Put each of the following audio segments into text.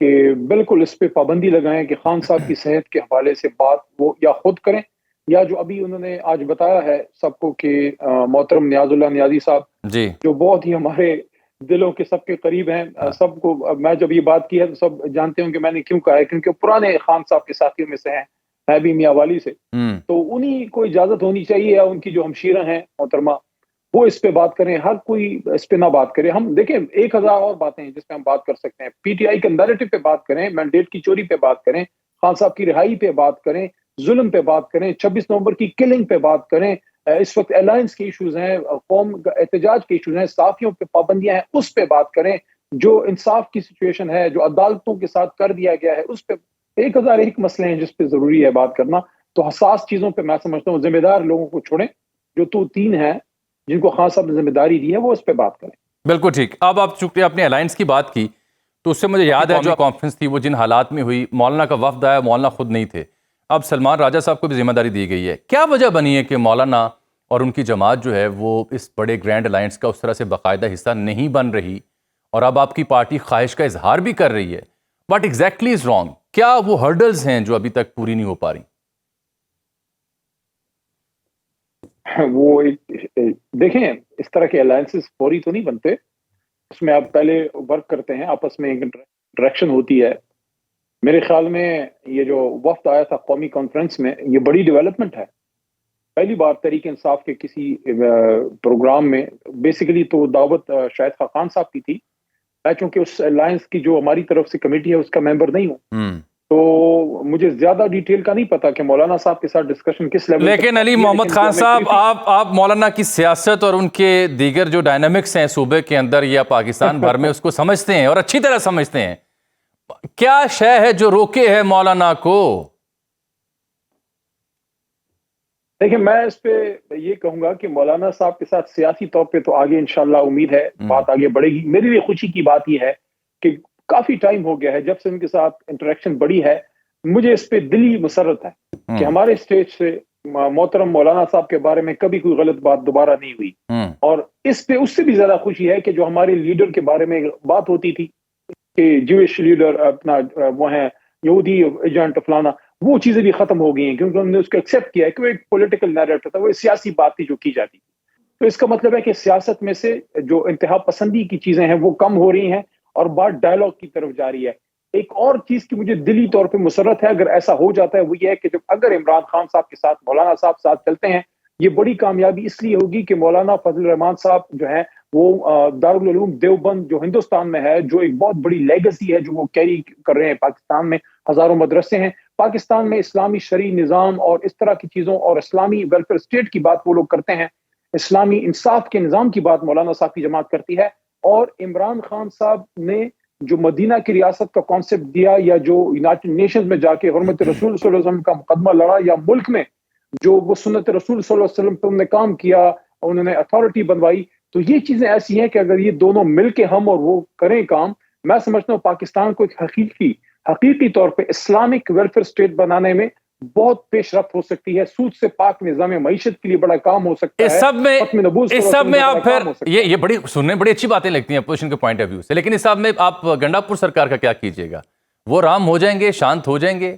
کہ بالکل اس پہ پابندی لگائیں کہ خان صاحب کی صحت کے حوالے سے بات وہ یا خود کریں، یا جو ابھی انہوں نے آج بتایا ہے سب کو کہ محترم نیاز اللہ نیازی صاحب جی جو بہت ہی ہمارے دلوں کے سب کے قریب ہیں، سب کو میں جب یہ بات کی ہے تو سب جانتے ہوں کہ میں نے کیوں کہا ہے، کیونکہ پرانے خان صاحب کے ساتھیوں میں سے ہیں، ہے بھی میاں والی سے، تو انہی کو اجازت ہونی چاہیے، یا ان کی جو ہمشیرہ ہیں محترمہ وہ اس پہ بات کریں، ہر کوئی اس پہ نہ بات کرے۔ ہم دیکھیں 1000 اور باتیں ہیں جس پہ ہم بات کر سکتے ہیں، پی ٹی آئی کے نیریٹو پہ بات کریں، مینڈیٹ کی چوری پہ بات کریں، خان صاحب کی رہائی پہ بات کریں، ظلم پہ بات کریں، 26 نومبر کی کلنگ پہ بات کریں، اس وقت الائنس کے ایشوز ہیں، قوم احتجاج کے ایشوز ہیں، صحافیوں پہ پابندیاں ہیں، اس پہ بات کریں، جو انصاف کی سچویشن ہے، جو عدالتوں کے ساتھ کر دیا گیا ہے، اس پہ 1001 مسئلے ہیں جس پہ ضروری ہے بات کرنا۔ تو حساس چیزوں پہ میں سمجھتا ہوں ذمہ دار لوگوں کو چھوڑیں، جو تو تین ہیں جن کو خان صاحب نے ذمہ داری دی ہے وہ اس پہ بات کریں۔ بالکل ٹھیک۔ اب آپ چونکہ اپنے الائنس کی بات کی تو اس سے مجھے یاد ہے جو کانفرنس تھی وہ جن حالات میں ہوئی، مولانا کا وفد آیا، مولانا خود نہیں تھے، اب سلمان راجہ صاحب کو بھی ذمہ داری دی گئی ہے۔ کیا وجہ بنی ہے کہ مولانا اور ان کی جماعت جو ہے وہ اس بڑے گرینڈ الائنس کا اس طرح سے باقاعدہ حصہ نہیں بن رہی، اور اب آپ کی پارٹی خواہش کا اظہار بھی کر رہی ہے؟ What exactly is wrong? کیا وہ ہرڈلز ہیں جو ابھی تک پوری نہیں ہو پا رہی؟ وہ دیکھیں اس طرح کے الائنسز فوری تو نہیں بنتے، اس میں آپ پہلے ورک کرتے ہیں، آپس میں انٹریکشن ہوتی ہے۔ میرے خیال میں یہ جو وفد آیا تھا قومی کانفرنس میں، یہ بڑی ڈیولپمنٹ ہے۔ پہلی بار تحریک انصاف کے کسی پروگرام میں، بیسیکلی تو دعوت شاہد خاقان صاحب کی تھی، میں چونکہ اس الائنس کی جو ہماری طرف سے کمیٹی ہے اس کا ممبر نہیں ہوں، تو مجھے زیادہ ڈیٹیل کا نہیں پتا کہ مولانا صاحب کے ساتھ ڈسکشن کس لیول۔ لیکن علی محمد خان صاحب، آپ مولانا کی سیاست اور ان کے دیگر جو ڈائنامکس ہیں صوبے کے اندر یا پاکستان بھر میں، اس کو سمجھتے ہیں اور اچھی طرح سمجھتے ہیں، کیا شے ہے جو روکے ہے مولانا کو؟ دیکھیں میں اس پہ یہ کہوں گا کہ مولانا صاحب کے ساتھ سیاسی طور پہ تو آگے انشاءاللہ امید ہے بات آگے بڑھے گی۔ میرے لیے خوشی کی بات یہ ہے کہ کافی ٹائم ہو گیا ہے جب سے ان کے ساتھ انٹریکشن بڑی ہے، مجھے اس پہ دلی مسرت ہے کہ ہمارے اسٹیج سے محترم مولانا صاحب کے بارے میں کبھی کوئی غلط بات دوبارہ نہیں ہوئی، اور اس پہ اس سے بھی زیادہ خوشی ہے کہ جو ہمارے لیڈر کے بارے میں بات ہوتی تھی کہ جوش لیڈر اپنا وہ ہیں یہودی ایجنٹ فلانا، وہ چیزیں بھی ختم ہو گئی ہیں، کیونکہ ہم نے اس کو ایکسیپٹ کیا ہے کہ وہ ایک پولیٹیکل نیریٹو تھا، وہ سیاسی بات تھی جو کی جاتی تھی۔ تو اس کا مطلب ہے کہ سیاست میں سے جو انتہا پسندی کی چیزیں ہیں وہ کم ہو رہی ہیں اور بات ڈائیلاگ کی طرف جاری ہے۔ ایک اور چیز کی مجھے دلی طور پہ مسرت ہے اگر ایسا ہو جاتا ہے، وہ یہ ہے کہ جب اگر عمران خان صاحب کے ساتھ مولانا صاحب ساتھ چلتے ہیں، یہ بڑی کامیابی اس لیے ہوگی کہ مولانا فضل الرحمان صاحب جو ہے وہ دارالعلوم دیوبند جو ہندوستان میں ہے، جو ایک بہت بڑی لیگسی ہے جو وہ کیری کر رہے ہیں، پاکستان میں ہزاروں مدرسے ہیں، پاکستان میں اسلامی شرعی نظام اور اس طرح کی چیزوں اور اسلامی ویلفیئر اسٹیٹ کی بات وہ لوگ کرتے ہیں، اسلامی انصاف کے نظام کی بات مولانا صاحب کی جماعت کرتی ہے۔ اور عمران خان صاحب نے جو مدینہ کی ریاست کا کانسیپٹ دیا، یا جو یونائٹڈ نیشنز میں جا کے حرمت رسول صلی اللہ علیہ وسلم کا مقدمہ لڑا، یا ملک میں جو وہ سنت رسول صلی اللہ علیہ وسلم پہ انہوں نے کام کیا، انہوں نے اتھارٹی بنوائی، تو یہ چیزیں ایسی ہیں کہ اگر یہ دونوں مل کے ہم اور وہ کریں کام، میں سمجھتا ہوں پاکستان کو ایک حقیقی طور پہ اسلامک ویلفیئر اسٹیٹ بنانے میں بہت پیش رفت ہو سکتی ہے، سود سے پاک نظام معیشت کے لیے بڑا کام ہو سکتا ہے، اس سب میں آپ پھر یہ بڑی سننے بڑی اچھی باتیں لگتی ہیں اپوزیشن کے پوائنٹ آف ویو سے، لیکن اس سب میں آپ گنڈا پور سرکار کا کیا کیجئے گا؟ وہ رام ہو جائیں گے، شانت ہو جائیں گے؟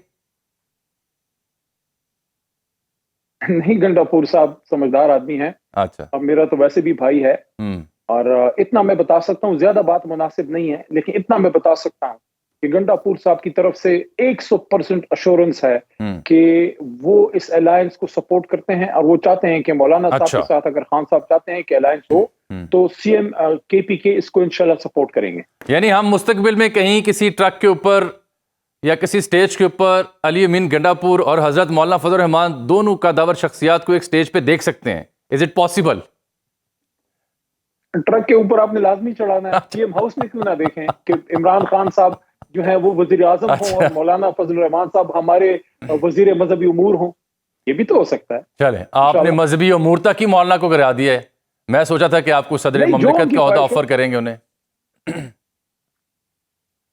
نہیں، گنڈا پور صاحب سمجھدار آدمی ہیں، اچھا، اب میرا تو ویسے بھی بھائی ہے، اور اتنا میں بتا سکتا ہوں، زیادہ بات مناسب نہیں ہے لیکن اتنا میں بتا سکتا ہوں کہ گنڈا پور صاحب کی طرف سے 100% ایشورنس ہے کہ وہ اس الائنس کو سپورٹ کرتے ہیں، اور وہ چاہتے ہیں کہ مولانا صاحب کے ساتھ اگر خان صاحب چاہتے ہیں کہ الائنس ہو تو سی ایم کے پی کے اس کو انشاءاللہ سپورٹ کریں گے۔ یعنی ہم مستقبل میں کہیں کسی ٹرک کے اوپر یا کسی سٹیج کے اوپر علی امین گنڈا پور اور حضرت مولانا فضل الرحمان دونوں کا داور شخصیات کو ایک سٹیج پہ دیکھ سکتے ہیں؟ Is it possible? ٹرک کے اوپر آپ نے لازمی چڑھانا ہے، سی ایم ہاؤس میں کیوں نہ دیکھیں کہ عمران خان صاحب جو ہیں وہ وزیر اعظم ہوں اور مولانا فضل الرحمان صاحب ہمارے وزیر مذہبی امور ہوں، یہ بھی تو ہو سکتا ہے۔ چلیں، آپ نے مذہبی امور تک ہی مولانا کو کرا دیا ہے، میں سوچا تھا کہ آپ کو صدر مملکت کا عہدہ آفر کریں گے انہیں۔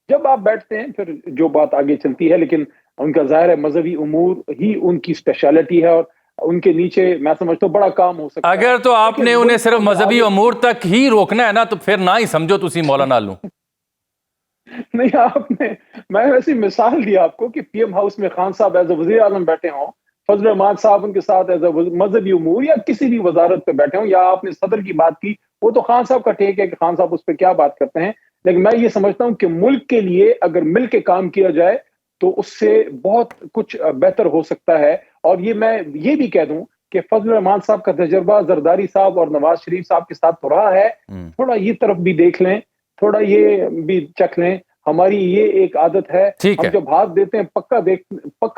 جب آپ بیٹھتے ہیں پھر جو بات آگے چلتی ہے، لیکن ان کا ظاہر ہے مذہبی امور ہی ان کی اسپیشلٹی ہے، اور ان کے نیچے میں سمجھتا ہوں بڑا کام ہو سکتا ہے۔ اگر تو آپ نے انہیں صرف مذہبی امور تک ہی روکنا ہے نا تو پھر نہ ہی سمجھو تسی مولانا لوں۔ نہیں آپ نے، میں ویسی مثال دی آپ کو کہ پی ایم ہاؤس میں خان صاحب ایز اے وزیر اعظم بیٹھے ہوں، فضل الرحمان صاحب ان کے ساتھ ایز اے مذہبی امور یا کسی بھی وزارت پہ بیٹھے ہوں، یا آپ نے صدر کی بات کی، وہ تو خان صاحب کا ٹیک ہے کہ خان صاحب اس پہ کیا بات کرتے ہیں، لیکن میں یہ سمجھتا ہوں کہ ملک کے لیے اگر مل کے کام کیا جائے تو اس سے بہت کچھ بہتر ہو سکتا ہے۔ اور یہ میں یہ بھی کہہ دوں کہ فضل الرحمان صاحب کا تجربہ زرداری صاحب اور نواز شریف صاحب کے ساتھ تو رہا ہے، تھوڑا یہ طرف بھی دیکھ لیں، تھوڑا یہ بھی چکھ لیں۔ ہماری یہ ایک عادت ہے، ہم جب ہاتھ دیتے ہیں پکا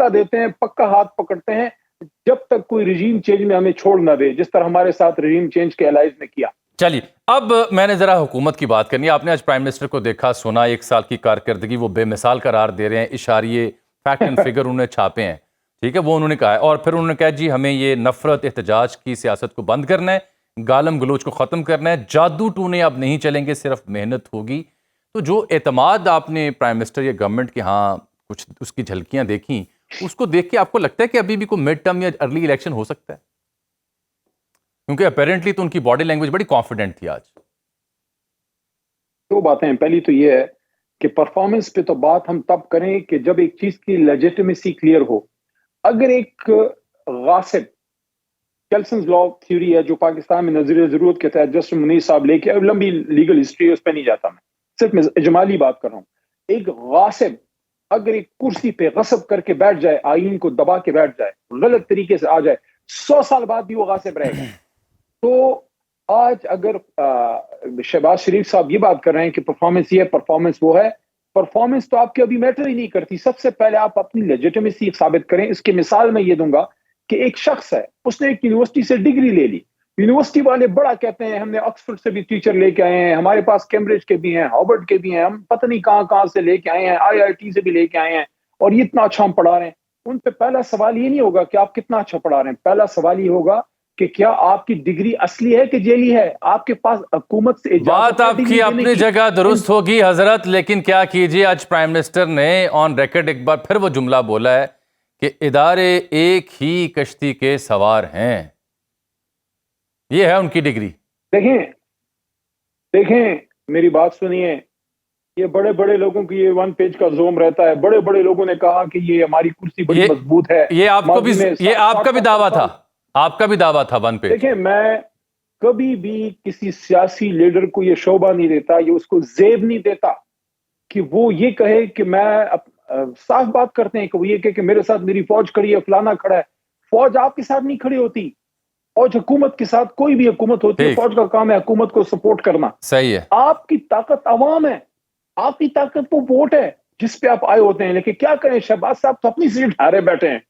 دیتے ہیں، پکا ہاتھ پکڑتے ہیں، جب تک کوئی رجیم چینج میں ہمیں چھوڑ نہ دے، جس طرح ہمارے ساتھ رجیم چینج کے الائز نے کیا۔ چلیے اب میں نے ذرا حکومت کی بات کرنی ہے۔ آپ نے آج پرائم منسٹر کو دیکھا، سنا، 1 سال کی کارکردگی وہ بے مثال قرار دے رہے ہیں، اشاریے فیکٹ اینڈ فگر انہوں نے چھاپے ہیں، ٹھیک ہے، وہ انہوں نے کہا ہے، اور پھر انہوں نے کہا جی ہمیں یہ نفرت احتجاج کی سیاست کو بند کرنا ہے، گالم گلوچ کو ختم کرنا ہے، جادو ٹونے اب نہیں چلیں گے، صرف محنت ہوگی۔ تو جو اعتماد آپ نے پرائم منسٹر یا گورنمنٹ کے ہاں کچھ اس کی جھلکیاں دیکھیں، اس کو دیکھ کے آپ کو لگتا ہے کہ ابھی بھی کوئی مڈ ٹرم یا ارلی الیکشن ہو سکتا ہے؟ کیونکہ اپیرنٹلی تو ان کی باڈی لینگویج بڑی کانفیڈنٹ تھی آج۔ دو باتیں ہیں، پہلی تو یہ ہے کہ پرفارمنس پہ تو بات ہم تب کریں کہ جب ایک چیز کی لیجیٹمیسی کلیئر ہو۔ اگر ایک غاصب، کیلسنز لا تھیوری ہے جو پاکستان میں نظریہ ضرورت کے تحت جسٹس منیر صاحب لے کے، لمبی لیگل ہسٹری ہے، اس پہ نہیں جاتا، میں صرف میں اجمالی بات کر رہا ہوں۔ ایک غاصب اگر ایک کرسی پہ غصب کر کے بیٹھ جائے، آئین کو دبا کے بیٹھ جائے، غلط طریقے سے آ جائے، 100 سال بعد بھی وہ غاصب رہے گا۔ تو آج اگر شہباز شریف صاحب یہ بات کر رہے ہیں کہ پرفارمنس یہ ہے، پرفارمنس وہ ہے، پرفارمنس تو آپ کی ابھی میٹر ہی نہیں کرتی۔ سب سے پہلے آپ اپنی لیجیٹمیسی ثابت کریں۔ اس کی مثال میں یہ دوں گا کہ ایک شخص ہے، اس نے ایک یونیورسٹی سے ڈگری لے لی، یونیورسٹی والے بڑا کہتے ہیں ہم نے آکسفورڈ سے بھی ٹیچر لے کے آئے ہیں، ہمارے پاس کیمبرج کے بھی ہیں، ہارورڈ کے بھی ہیں، ہم پتہ نہیں کہاں کہاں سے لے کے آئے ہیں، IIT سے بھی لے کے آئے ہیں، اور یہ اتنا اچھا ہم پڑھا رہے ہیں۔ ان پہ پہلا سوال یہ نہیں ہوگا کہ آپ کتنا اچھا پڑھا رہے ہیں، پہلا سوال یہ ہوگا کہ کیا آپ کی ڈگری اصلی ہے کہ جعلی ہے؟ آپ کے پاس حکومت سے اجازت بات آپ کی اپنی جگہ درست ہوگی حضرت، لیکن کیا کیجیے آج پرائم منسٹر نے آن ریکارڈ ایک بار پھر وہ جملہ بولا ہے کہ ادارے ایک ہی کشتی کے سوار ہیں، یہ ہے ان کی ڈگری۔ دیکھیں میری بات سنیے، یہ بڑے بڑے لوگوں کی یہ 1 پیج کا زوم رہتا ہے، بڑے بڑے لوگوں نے کہا کہ یہ ہماری کرسی بڑی مضبوط ہے، یہ آپ کا بھی دعویٰ تھا، آپ کا بھی دعویٰ تھا 1 پیج۔ دیکھیں میں کبھی بھی کسی سیاسی لیڈر کو یہ شعبہ نہیں دیتا، یہ اس کو زیب نہیں دیتا کہ وہ یہ کہے کہ میں صاف بات کرتے ہیں کہ وہ یہ کہے کہ میرے ساتھ میری فوج کھڑی ہے، فلانا کھڑا ہے۔ فوج آپ کے ساتھ نہیں کھڑی ہوتی، فوج حکومت کے ساتھ، کوئی بھی حکومت ہوتی ہے، فوج کا کام ہے حکومت کو سپورٹ کرنا۔ صحیح ہے، آپ کی طاقت عوام ہے، آپ کی طاقت وہ ووٹ ہے جس پہ آپ آئے ہوتے ہیں، لیکن کیا کریں، شہباز صاحب تو اپنی سیٹ ہارے بیٹھے ہیں۔